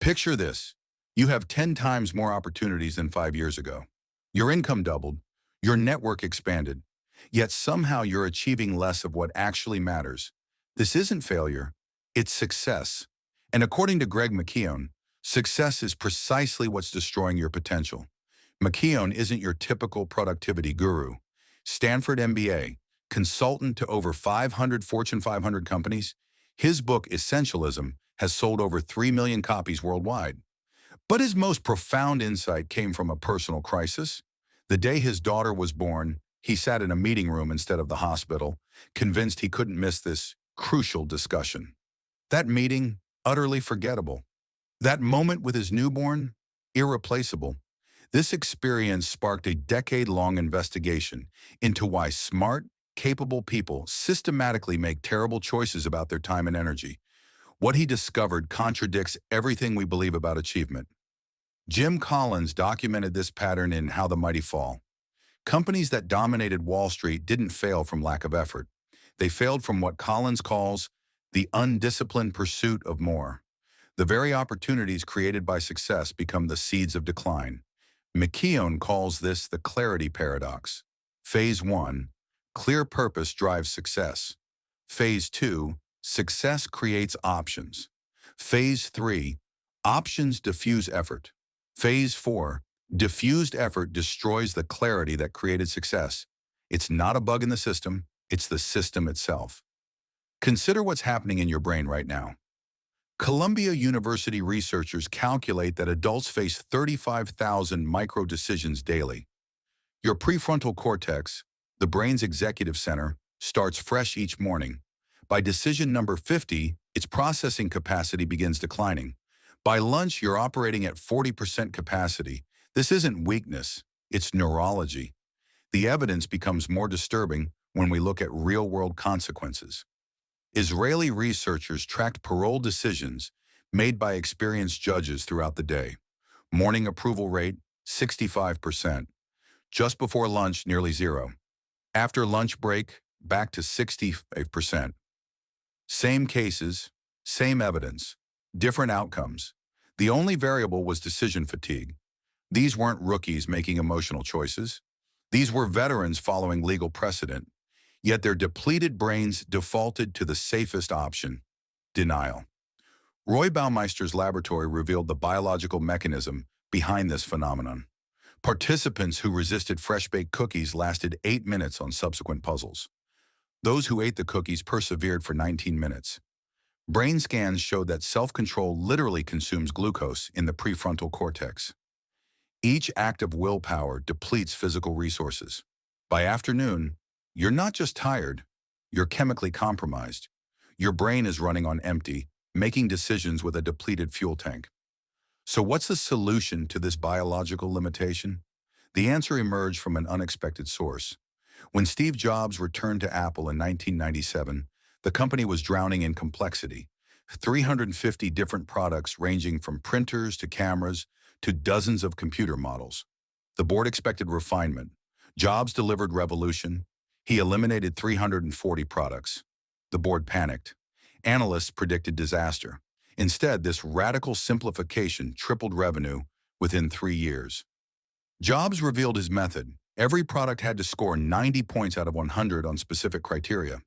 Picture this. You have 10 times more opportunities than 5 years ago. Your income doubled, your network expanded, yet somehow you're achieving less of what actually matters. This isn't failure, it's success. And according to Greg McKeown, success is precisely what's destroying your potential. McKeown isn't your typical productivity guru. Stanford MBA, consultant to over 500 Fortune 500 companies, his book Essentialism has sold over 3 million copies worldwide. But his most profound insight came from a personal crisis. The day his daughter was born, he sat in a meeting room instead of the hospital, convinced he couldn't miss this crucial discussion. That meeting, utterly forgettable. That moment with his newborn, irreplaceable. This experience sparked a decade-long investigation into why smart, capable people systematically make terrible choices about their time and energy. What he discovered contradicts everything we believe about achievement. Jim Collins documented this pattern in How the Mighty Fall. Companies that dominated Wall Street didn't fail from lack of effort. They failed from what Collins calls the undisciplined pursuit of more. The very opportunities created by success become the seeds of decline. McKeown calls this the clarity paradox. Phase 1, clear purpose drives success. Phase 2, success creates options. Phase 3, options diffuse effort. Phase 4, diffused effort destroys the clarity that created success. It's not a bug in the system, it's the system itself. Consider what's happening in your brain right now. Columbia University researchers calculate that adults face 35,000 micro-decisions daily. Your prefrontal cortex, the brain's executive center, starts fresh each morning. By decision number 50, its processing capacity begins declining. By lunch, you're operating at 40% capacity. This isn't weakness, it's neurology. The evidence becomes more disturbing when we look at real-world consequences. Israeli researchers tracked parole decisions made by experienced judges throughout the day. Morning approval rate, 65%. Just before lunch, nearly zero. After lunch break, back to 65%. Same cases, same evidence, different outcomes. The only variable was decision fatigue. These weren't rookies making emotional choices. These were veterans following legal precedent. Yet their depleted brains defaulted to the safest option, denial. Roy Baumeister's laboratory revealed the biological mechanism behind this phenomenon. Participants who resisted fresh-baked cookies lasted 8 minutes on subsequent puzzles. Those who ate the cookies persevered for 19 minutes. Brain scans showed that self-control literally consumes glucose in the prefrontal cortex. Each act of willpower depletes physical resources. By afternoon, you're not just tired, you're chemically compromised. Your brain is running on empty, making decisions with a depleted fuel tank. So what's the solution to this biological limitation? The answer emerged from an unexpected source. When Steve Jobs returned to Apple in 1997, the company was drowning in complexity. 350 different products ranging from printers to cameras to dozens of computer models. The board expected refinement. Jobs delivered revolution. He eliminated 340 products. The board panicked. Analysts predicted disaster. Instead, this radical simplification tripled revenue within 3 years. Jobs revealed his method. Every product had to score 90 points out of 100 on specific criteria.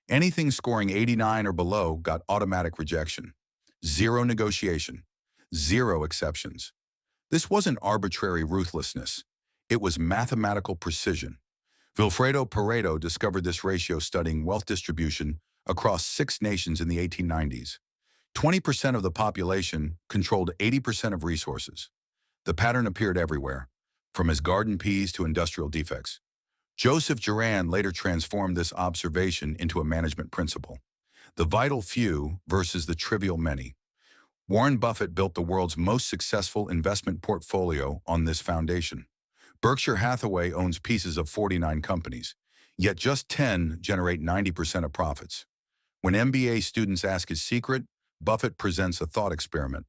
Anything scoring 89 or below got automatic rejection. Zero negotiation. Zero exceptions. This wasn't arbitrary ruthlessness. It was mathematical precision. Vilfredo Pareto discovered this ratio studying wealth distribution across 6 nations in the 1890s. 20% of the population controlled 80% of resources. The pattern appeared everywhere, from his garden peas to industrial defects. Joseph Juran later transformed this observation into a management principle: the vital few versus the trivial many. Warren Buffett built the world's most successful investment portfolio on this foundation. Berkshire Hathaway owns pieces of 49 companies, yet just 10 generate 90% of profits. When MBA students ask his secret, Buffett presents a thought experiment.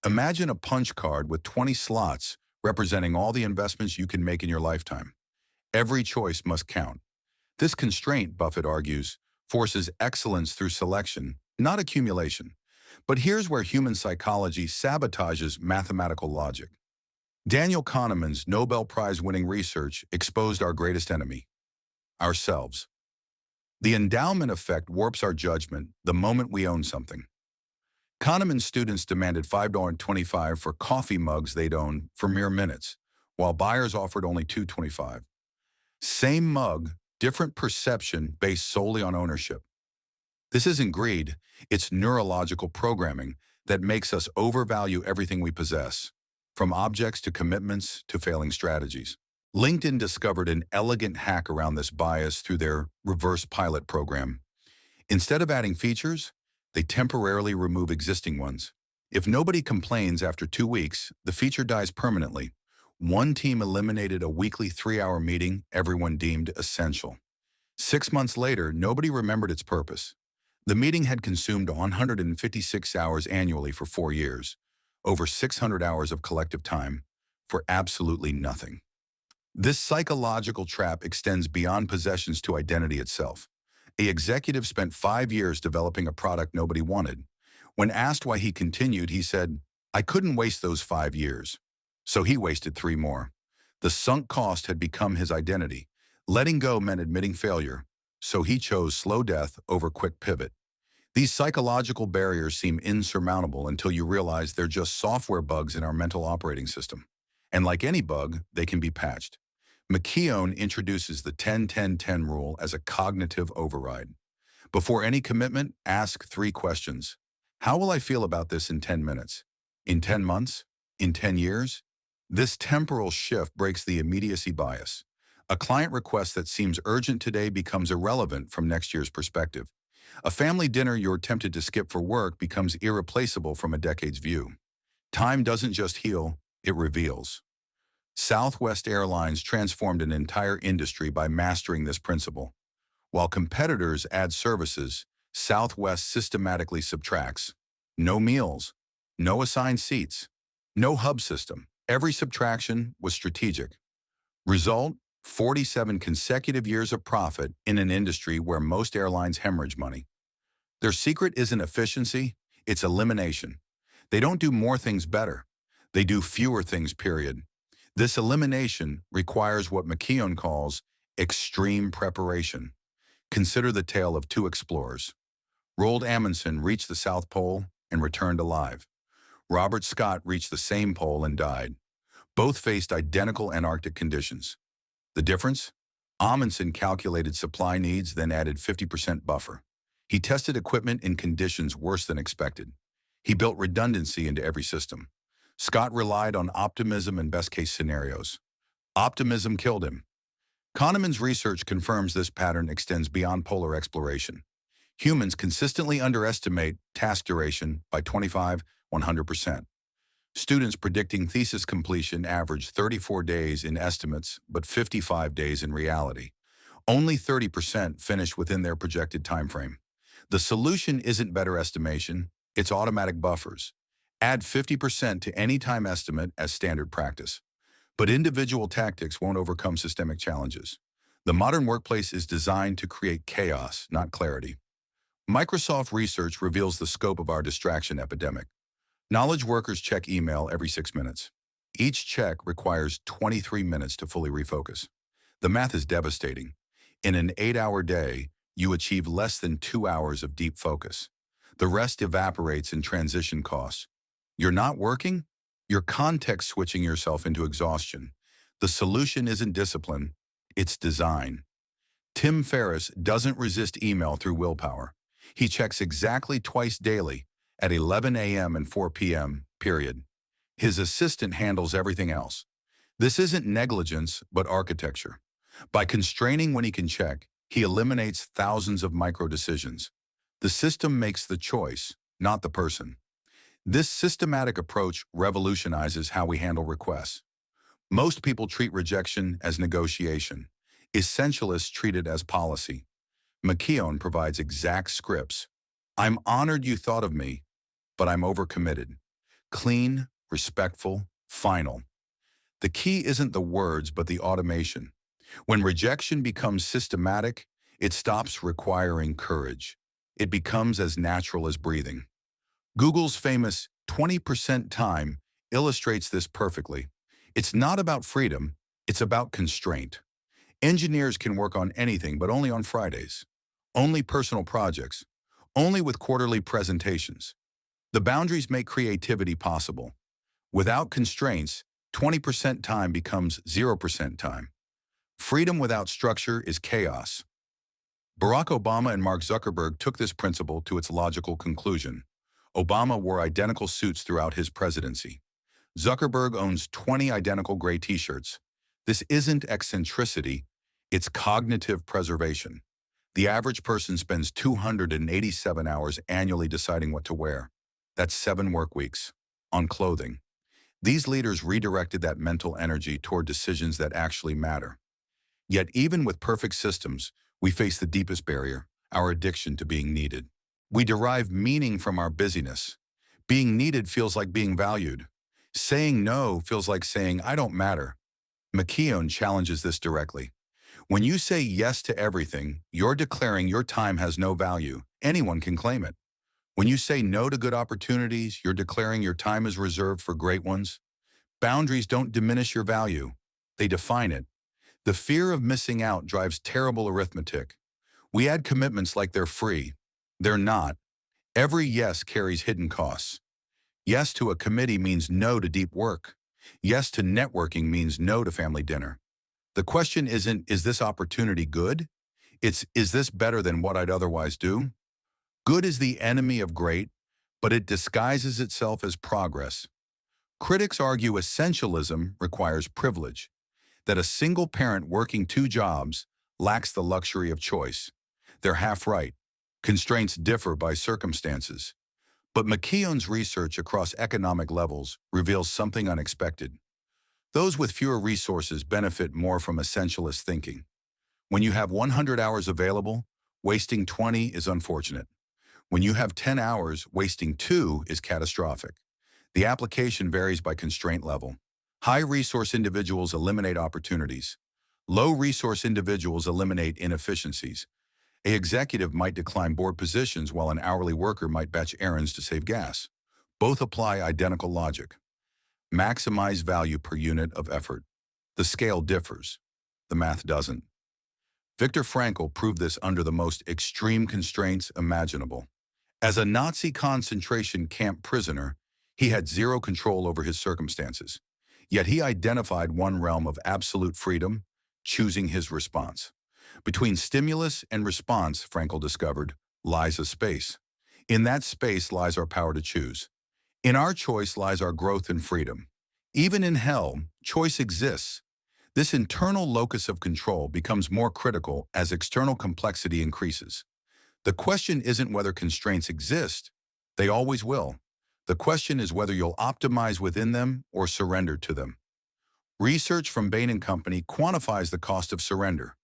Imagine a punch card with 20 slots representing all the investments you can make in your lifetime. Every choice must count. This constraint, Buffett argues, forces excellence through selection, not accumulation. But here's where human psychology sabotages mathematical logic. Daniel Kahneman's Nobel Prize-winning research exposed our greatest enemy, ourselves. The endowment effect warps our judgment the moment we own something. Kahneman's students demanded $5.25 for coffee mugs they'd own for mere minutes, while buyers offered only $2.25. Same mug, different perception based solely on ownership. This isn't greed, it's neurological programming that makes us overvalue everything we possess, from objects to commitments to failing strategies. LinkedIn discovered an elegant hack around this bias through their reverse pilot program. Instead of adding features, they temporarily remove existing ones. If nobody complains after 2 weeks, the feature dies permanently. One team eliminated a weekly 3-hour meeting everyone deemed essential. 6 months later, nobody remembered its purpose. The meeting had consumed 156 hours annually for 4 years, over 600 hours of collective time, for absolutely nothing. This psychological trap extends beyond possessions to identity itself. An executive spent 5 years developing a product nobody wanted. When asked why he continued, he said, "I couldn't waste those 5 years." So he wasted 3 more. The sunk cost had become his identity. Letting go meant admitting failure, so he chose slow death over quick pivot. These psychological barriers seem insurmountable until you realize they're just software bugs in our mental operating system. And like any bug, they can be patched. McKeown introduces the 10-10-10 rule as a cognitive override. Before any commitment, ask 3 questions. How will I feel about this in 10 minutes? In 10 months? In 10 years? This temporal shift breaks the immediacy bias. A client request that seems urgent today becomes irrelevant from next year's perspective. A family dinner you're tempted to skip for work becomes irreplaceable from a decade's view. Time doesn't just heal, it reveals. Southwest Airlines transformed an entire industry by mastering this principle. While competitors add services, Southwest systematically subtracts. No meals, no assigned seats, no hub system. Every subtraction was strategic. Result, 47 consecutive years of profit in an industry where most airlines hemorrhage money. Their secret isn't efficiency, it's elimination. They don't do more things better. They do fewer things, period. This elimination requires what McKeown calls extreme preparation. Consider the tale of 2 explorers. Roald Amundsen reached the South Pole and returned alive. Robert Scott reached the same pole and died. Both faced identical Antarctic conditions. The difference? Amundsen calculated supply needs, then added 50% buffer. He tested equipment in conditions worse than expected. He built redundancy into every system. Scott relied on optimism and best-case scenarios. Optimism killed him. Kahneman's research confirms this pattern extends beyond polar exploration. Humans consistently underestimate task duration by 25–100%. Students predicting thesis completion average 34 days in estimates, but 55 days in reality. Only 30% finish within their projected timeframe. The solution isn't better estimation, it's automatic buffers. Add 50% to any time estimate as standard practice. But individual tactics won't overcome systemic challenges. The modern workplace is designed to create chaos, not clarity. Microsoft research reveals the scope of our distraction epidemic. Knowledge workers check email every 6 minutes. Each check requires 23 minutes to fully refocus. The math is devastating. In an 8-hour day, you achieve less than 2 hours of deep focus. The rest evaporates in transition costs. You're not working? You're context switching yourself into exhaustion. The solution isn't discipline, it's design. Tim Ferriss doesn't resist email through willpower. He checks exactly twice daily, at 11 a.m. and 4 p.m., period. His assistant handles everything else. This isn't negligence, but architecture. By constraining when he can check, he eliminates thousands of micro-decisions. The system makes the choice, not the person. This systematic approach revolutionizes how we handle requests. Most people treat rejection as negotiation. Essentialists treat it as policy. McKeown provides exact scripts. I'm honored you thought of me, but I'm overcommitted. Clean, respectful, final. The key isn't the words, but the automation. When rejection becomes systematic, it stops requiring courage. It becomes as natural as breathing. Google's famous 20% time illustrates this perfectly. It's not about freedom, it's about constraint. Engineers can work on anything, but only on Fridays. Only personal projects. Only with quarterly presentations. The boundaries make creativity possible. Without constraints, 20% time becomes 0% time. Freedom without structure is chaos. Barack Obama and Mark Zuckerberg took this principle to its logical conclusion. Obama wore identical suits throughout his presidency. Zuckerberg owns 20 identical gray t-shirts. This isn't eccentricity, it's cognitive preservation. The average person spends 287 hours annually deciding what to wear. That's 7 work weeks on clothing. These leaders redirected that mental energy toward decisions that actually matter. Yet even with perfect systems, we face the deepest barrier, our addiction to being needed. We derive meaning from our busyness. Being needed feels like being valued. Saying no feels like saying, I don't matter. McKeown challenges this directly. When you say yes to everything, you're declaring your time has no value. Anyone can claim it. When you say no to good opportunities, you're declaring your time is reserved for great ones. Boundaries don't diminish your value. They define it. The fear of missing out drives terrible arithmetic. We add commitments like they're free. They're not. Every yes carries hidden costs. Yes to a committee means no to deep work. Yes to networking means no to family dinner. The question isn't, is this opportunity good? It's, is this better than what I'd otherwise do? Good is the enemy of great, but it disguises itself as progress. Critics argue essentialism requires privilege, that a single parent working 2 jobs lacks the luxury of choice. They're half right. Constraints differ by circumstances. But McKeown's research across economic levels reveals something unexpected. Those with fewer resources benefit more from essentialist thinking. When you have 100 hours available, wasting 20 is unfortunate. When you have 10 hours, wasting 2 is catastrophic. The application varies by constraint level. High-resource individuals eliminate opportunities. Low-resource individuals eliminate inefficiencies. An executive might decline board positions while an hourly worker might batch errands to save gas. Both apply identical logic. Maximize value per unit of effort. The scale differs. The math doesn't. Viktor Frankl proved this under the most extreme constraints imaginable. As a Nazi concentration camp prisoner, he had zero control over his circumstances. Yet he identified one realm of absolute freedom, choosing his response. Between stimulus and response, Frankl discovered, lies a space. In that space lies our power to choose. In our choice lies our growth and freedom. Even in hell, choice exists. This internal locus of control becomes more critical as external complexity increases. The question isn't whether constraints exist. They always will. The question is whether you'll optimize within them or surrender to them. Research from Bain & Company quantifies the cost of surrender.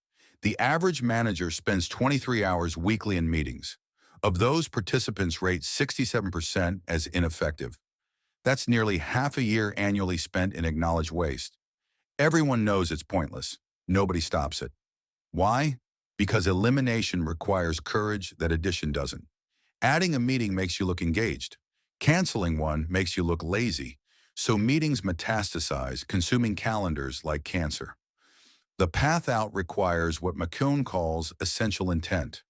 The average manager spends 23 hours weekly in meetings. Of those, participants rate 67% as ineffective. That's nearly half a year annually spent in acknowledged waste. Everyone knows it's pointless. Nobody stops it. Why? Because elimination requires courage that addition doesn't. Adding a meeting makes you look engaged. Canceling one makes you look lazy. So meetings metastasize, consuming calendars like cancer. The path out requires what McKeown calls essential intent.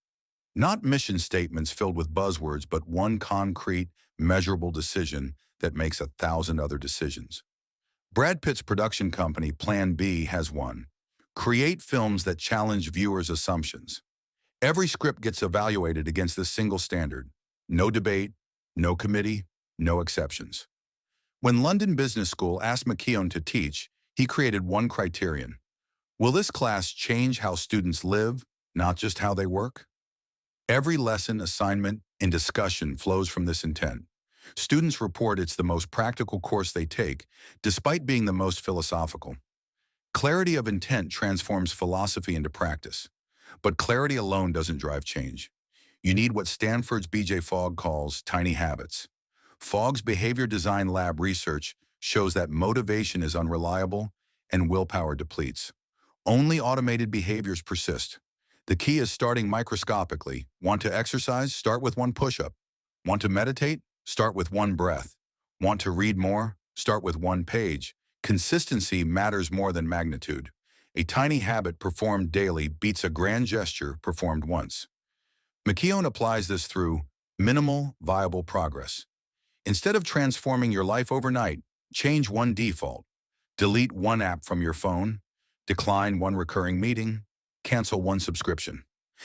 Not mission statements filled with buzzwords, but one concrete, measurable decision that makes 1,000 other decisions. Brad Pitt's production company, Plan B, has one. Create films that challenge viewers' assumptions. Every script gets evaluated against this single standard. No debate, no committee, no exceptions. When London Business School asked McKeown to teach, he created one criterion. Will this class change how students live, not just how they work? Every lesson, assignment, and discussion flows from this intent. Students report it's the most practical course they take, despite being the most philosophical. Clarity of intent transforms philosophy into practice. But clarity alone doesn't drive change. You need what Stanford's B.J. Fogg calls tiny habits. Fogg's behavior design lab research shows that motivation is unreliable and willpower depletes. Only automated behaviors persist. The key is starting microscopically. Want to exercise? Start with 1 push-up. Want to meditate? Start with one breath. Want to read more? Start with one page. Consistency matters more than magnitude. A tiny habit performed daily beats a grand gesture performed once. McKeown applies this through minimal, viable progress. Instead of transforming your life overnight, change one default. Delete one app from your phone, decline one recurring meeting, cancel one subscription.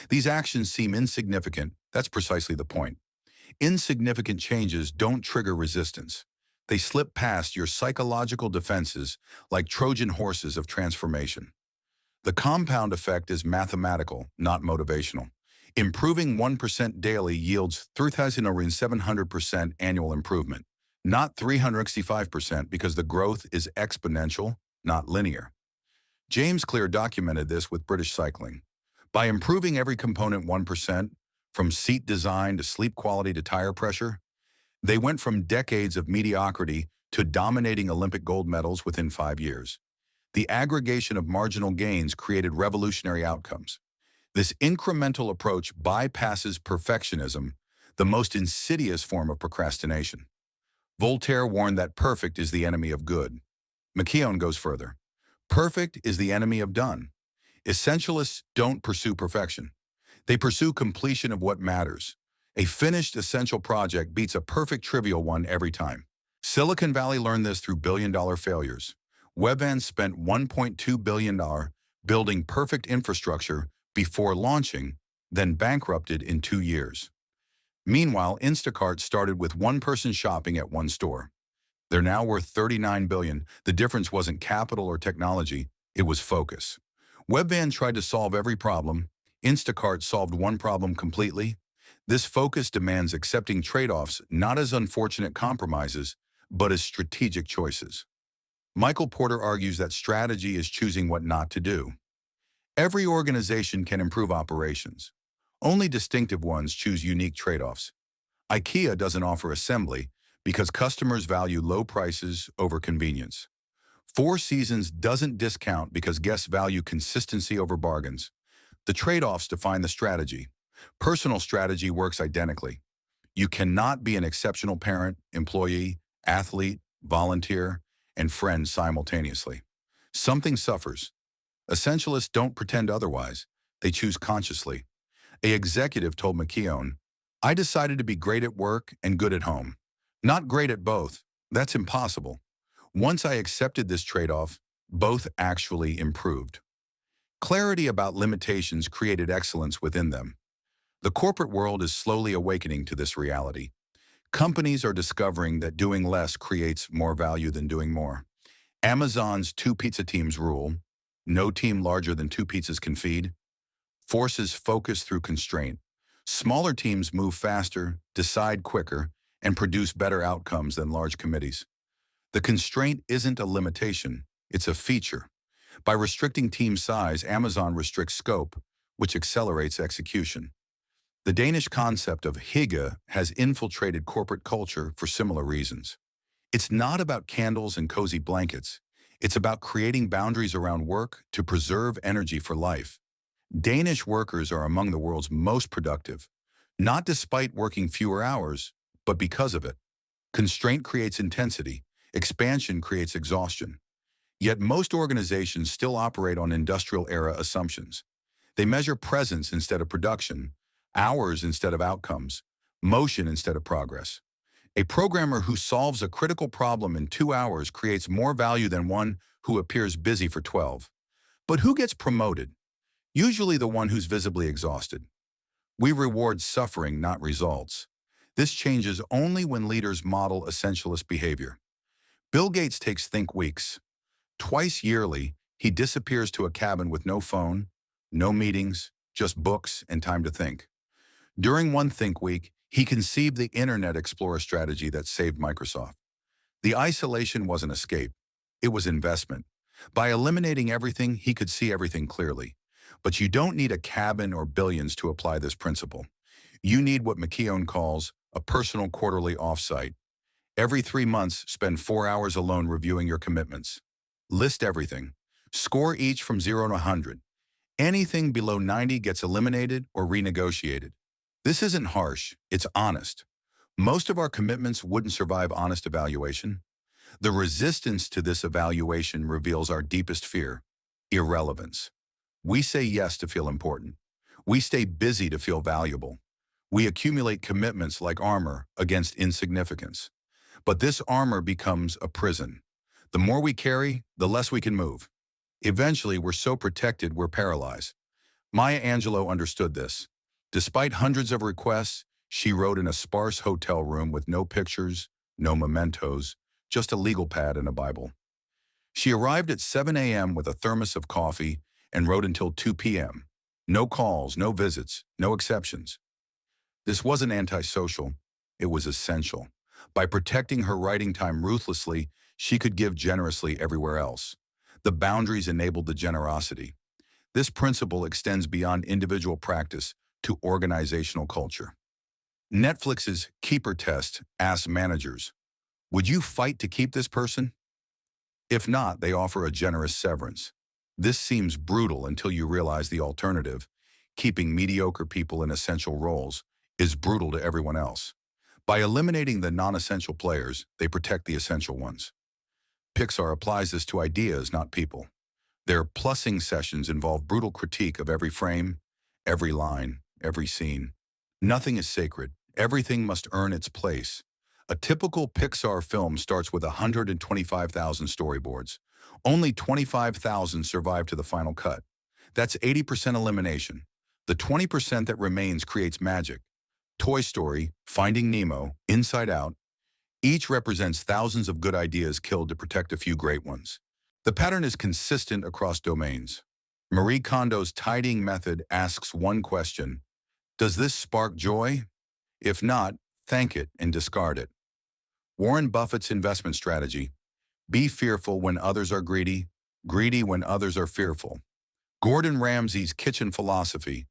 These actions seem insignificant. That's precisely the point. Insignificant changes don't trigger resistance. They slip past your psychological defenses like Trojan horses of transformation. The compound effect is mathematical, not motivational. Improving 1% daily yields 3,700% annual improvement, not 365% because the growth is exponential, not linear. James Clear documented this with British cycling. By improving every component 1%, from seat design to sleep quality to tire pressure, they went from decades of mediocrity to dominating Olympic gold medals within 5 years. The aggregation of marginal gains created revolutionary outcomes. This incremental approach bypasses perfectionism, the most insidious form of procrastination. Voltaire warned that perfect is the enemy of good. McKeown goes further. Perfect is the enemy of done. Essentialists don't pursue perfection. They pursue completion of what matters. A finished essential project beats a perfect trivial one every time. Silicon Valley learned this through billion-dollar failures. Webvan spent $1.2 billion building perfect infrastructure before launching, then bankrupted in 2 years. Meanwhile, Instacart started with one person shopping at one store. They're now worth $39 billion. The difference wasn't capital or technology, it was focus. Webvan tried to solve every problem. Instacart solved one problem completely. This focus demands accepting trade-offs not as unfortunate compromises, but as strategic choices. Michael Porter argues that strategy is choosing what not to do. Every organization can improve operations. Only distinctive ones choose unique trade-offs. IKEA doesn't offer assembly because customers value low prices over convenience. Four Seasons doesn't discount because guests value consistency over bargains. The trade-offs define the strategy. Personal strategy works identically. You cannot be an exceptional parent, employee, athlete, volunteer, and friend simultaneously. Something suffers. Essentialists don't pretend otherwise. They choose consciously. An executive told McKeown, "I decided to be great at work and good at home. Not great at both. That's impossible. Once I accepted this trade-off, both actually improved." Clarity about limitations created excellence within them. The corporate world is slowly awakening to this reality. Companies are discovering that doing less creates more value than doing more. Amazon's 2 pizza teams rule, no team larger than 2 pizzas can feed, forces focus through constraint. Smaller teams move faster, decide quicker, and produce better outcomes than large committees. The constraint isn't a limitation, it's a feature. By restricting team size, Amazon restricts scope, which accelerates execution. The Danish concept of hygge has infiltrated corporate culture for similar reasons. It's not about candles and cozy blankets. It's about creating boundaries around work to preserve energy for life. Danish workers are among the world's most productive, not despite working fewer hours, but because of it. Constraint creates intensity. Expansion creates exhaustion. Yet most organizations still operate on industrial-era assumptions. They measure presence instead of production, hours instead of outcomes, motion instead of progress. A programmer who solves a critical problem in 2 hours creates more value than one who appears busy for 12. But who gets promoted? Usually the one who's visibly exhausted. We reward suffering, not results. This changes only when leaders model essentialist behavior. Bill Gates takes Think Weeks. Twice yearly, he disappears to a cabin with no phone, no meetings, just books and time to think. During one Think Week, he conceived the Internet Explorer strategy that saved Microsoft. The isolation wasn't escape. It was investment. By eliminating everything, he could see everything clearly. But you don't need a cabin or billions to apply this principle. You need what McKeown calls a personal quarterly offsite. Every 3 months, spend 4 hours alone reviewing your commitments. List everything. Score each from 0 to 100. Anything below 90 gets eliminated or renegotiated. This isn't harsh, it's honest. Most of our commitments wouldn't survive honest evaluation. The resistance to this evaluation reveals our deepest fear: irrelevance. We say yes to feel important. We stay busy to feel valuable. We accumulate commitments like armor against insignificance. But this armor becomes a prison. The more we carry, the less we can move. Eventually, we're so protected we're paralyzed. Maya Angelou understood this. Despite hundreds of requests, she wrote in a sparse hotel room with no pictures, no mementos, just a legal pad and a Bible. She arrived at 7 a.m. with a thermos of coffee and wrote until 2 p.m. No calls, no visits, no exceptions. This wasn't antisocial, it was essential. By protecting her writing time ruthlessly, she could give generously everywhere else. The boundaries enabled the generosity. This principle extends beyond individual practice to organizational culture. Netflix's Keeper Test asks managers, would you fight to keep this person? If not, they offer a generous severance. This seems brutal until you realize the alternative, keeping mediocre people in essential roles, is brutal to everyone else. By eliminating the non-essential players, they protect the essential ones. Pixar applies this to ideas, not people. Their plussing sessions involve brutal critique of every frame, every line, every scene. Nothing is sacred. Everything must earn its place. A typical Pixar film starts with 125,000 storyboards. Only 25,000 survive to the final cut. That's 80% elimination. The 20% that remains creates magic. Toy Story, Finding Nemo, Inside Out, each represents thousands of good ideas killed to protect a few great ones. The pattern is consistent across domains. Marie Kondo's tidying method asks one question: does this spark joy? If not, thank it and discard it. Warren Buffett's investment strategy: be fearful when others are greedy, greedy when others are fearful. Gordon Ramsay's kitchen philosophy: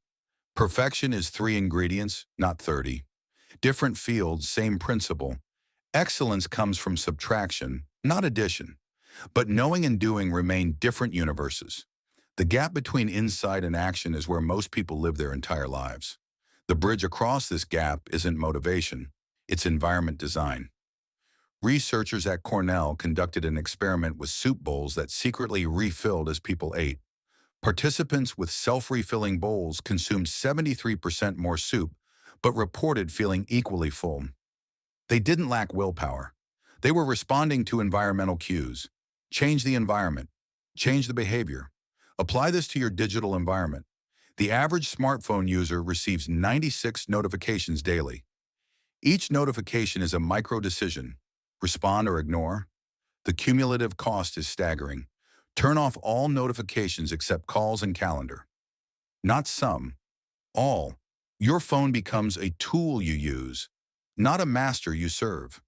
perfection is 3 ingredients, not 30. Different fields, same principle. Excellence comes from subtraction, not addition. But knowing and doing remain different universes. The gap between insight and action is where most people live their entire lives. The bridge across this gap isn't motivation, it's environment design. Researchers at Cornell conducted an experiment with soup bowls that secretly refilled as people ate. Participants with self-refilling bowls consumed 73% more soup, but reported feeling equally full. They didn't lack willpower. They were responding to environmental cues. Change the environment. Change the behavior. Apply this to your digital environment. The average smartphone user receives 96 notifications daily. Each notification is a micro-decision. Respond or ignore. The cumulative cost is staggering. Turn off all notifications except calls and calendar. Not some, all. Your phone becomes a tool you use, not a master you serve.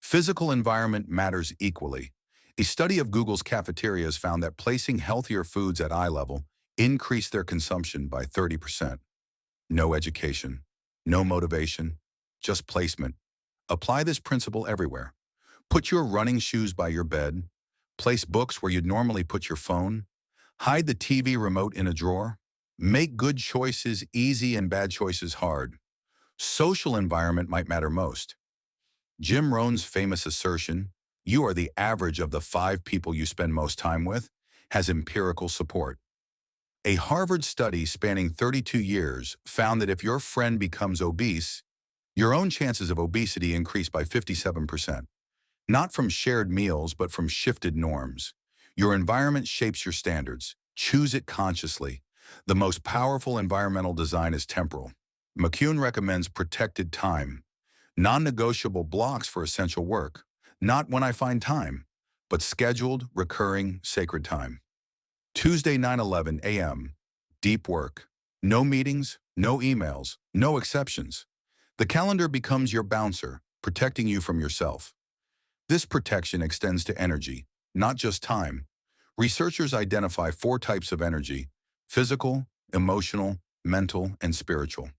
Physical environment matters equally. A study of Google's cafeterias found that placing healthier foods at eye level increased their consumption by 30%. No education, no motivation, just placement. Apply this principle everywhere. Put your running shoes by your bed. Place books where you'd normally put your phone. Hide the TV remote in a drawer. Make good choices easy and bad choices hard. Social environment might matter most. Jim Rohn's famous assertion, "You are the average of the 5 people you spend most time with," has empirical support. A Harvard study spanning 32 years found that if your friend becomes obese, your own chances of obesity increase by 57%. Not from shared meals, but from shifted norms. Your environment shapes your standards. Choose it consciously. The most powerful environmental design is temporal. McKeown recommends protected time. Non-negotiable blocks for essential work. Not when I find time, but scheduled, recurring, sacred time. Tuesday, 9:11 a.m. Deep work. No meetings, no emails, no exceptions. The calendar becomes your bouncer, protecting you from yourself. This protection extends to energy, not just time. Researchers identify 4 types of energy: physical, emotional, mental, and spiritual.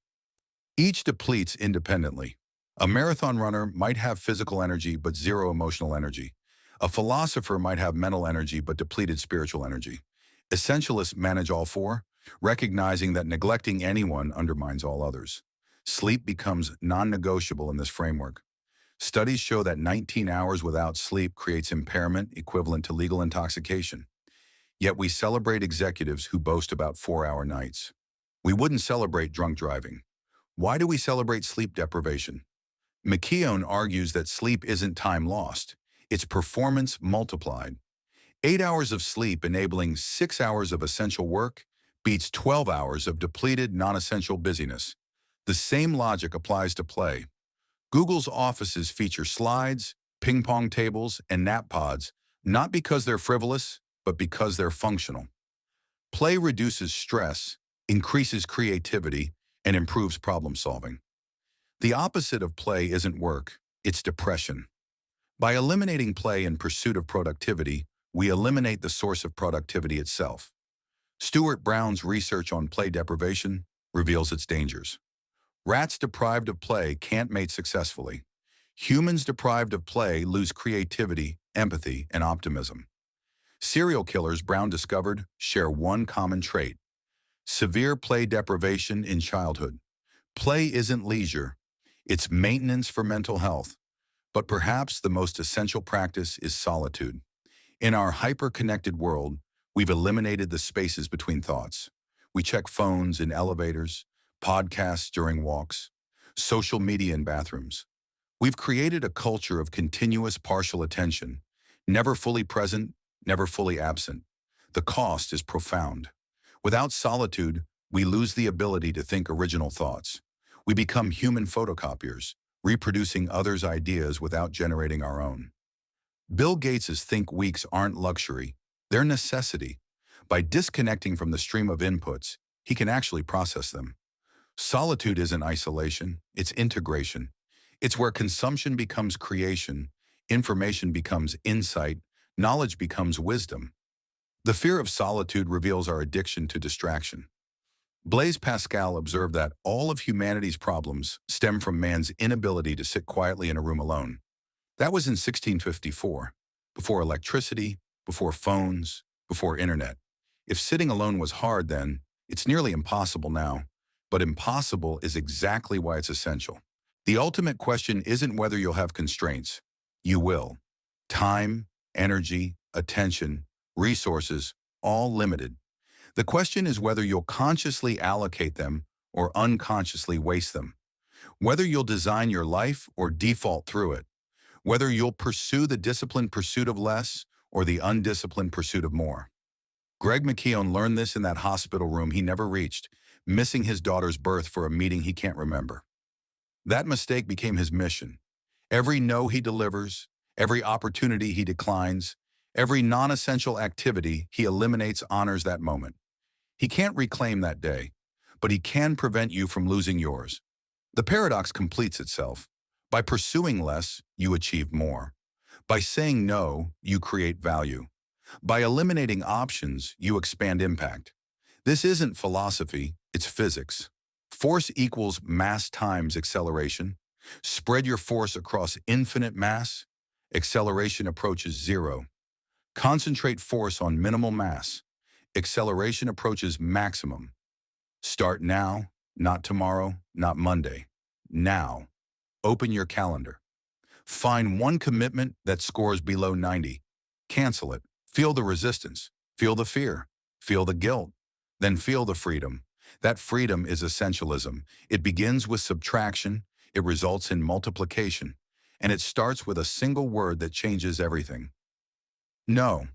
Each depletes independently. A marathon runner might have physical energy but zero emotional energy. A philosopher might have mental energy but depleted spiritual energy. Essentialists manage all 4, recognizing that neglecting anyone undermines all others. Sleep becomes non-negotiable in this framework. Studies show that 19 hours without sleep creates impairment equivalent to legal intoxication. Yet we celebrate executives who boast about 4-hour nights. We wouldn't celebrate drunk driving. Why do we celebrate sleep deprivation? McKeown argues that sleep isn't time lost. It's performance multiplied. 8 hours of sleep enabling 6 hours of essential work beats 12 hours of depleted non-essential busyness. The same logic applies to play. Google's offices feature slides, ping pong tables, and nap pods, not because they're frivolous, but because they're functional. Play reduces stress, increases creativity, and improves problem solving. The opposite of play isn't work, it's depression. By eliminating play in pursuit of productivity, we eliminate the source of productivity itself. Stuart Brown's research on play deprivation reveals its dangers. Rats deprived of play can't mate successfully. Humans deprived of play lose creativity, empathy, and optimism. Serial killers, Brown discovered, share one common trait: severe play deprivation in childhood. Play isn't leisure, it's maintenance for mental health. But perhaps the most essential practice is solitude. In our hyper-connected world, we've eliminated the spaces between thoughts. We check phones in elevators, podcasts during walks, social media in bathrooms. We've created a culture of continuous partial attention, never fully present, never fully absent. The cost is profound. Without solitude, we lose the ability to think original thoughts. We become human photocopiers, reproducing others' ideas without generating our own. Bill Gates's think weeks aren't luxury, they're necessity. By disconnecting from the stream of inputs, he can actually process them. Solitude isn't isolation, it's integration. It's where consumption becomes creation, information becomes insight, knowledge becomes wisdom. The fear of solitude reveals our addiction to distraction. Blaise Pascal observed that all of humanity's problems stem from man's inability to sit quietly in a room alone. That was in 1654, before electricity, before phones, before internet. If sitting alone was hard then, it's nearly impossible now. But impossible is exactly why it's essential. The ultimate question isn't whether you'll have constraints. You will. Time, energy, attention, resources, all limited. The question is whether you'll consciously allocate them or unconsciously waste them. Whether you'll design your life or default through it. Whether you'll pursue the disciplined pursuit of less or the undisciplined pursuit of more. Greg McKeown learned this in that hospital room he never reached, missing his daughter's birth for a meeting he can't remember. That mistake became his mission. Every no he delivers, every opportunity he declines, every non-essential activity he eliminates honors that moment. He can't reclaim that day, but he can prevent you from losing yours. The paradox completes itself. By pursuing less, you achieve more. By saying no, you create value. By eliminating options, you expand impact. This isn't philosophy, it's physics. Force equals mass times acceleration. Spread your force across infinite mass. Acceleration approaches zero. Concentrate force on minimal mass. Acceleration approaches maximum. Start now, not tomorrow, not Monday. Now. Open your calendar. Find one commitment that scores below 90. Cancel it. Feel the resistance. Feel the fear. Feel the guilt. Then feel the freedom. That freedom is essentialism. It begins with subtraction, it results in multiplication, and it starts with a single word that changes everything. No.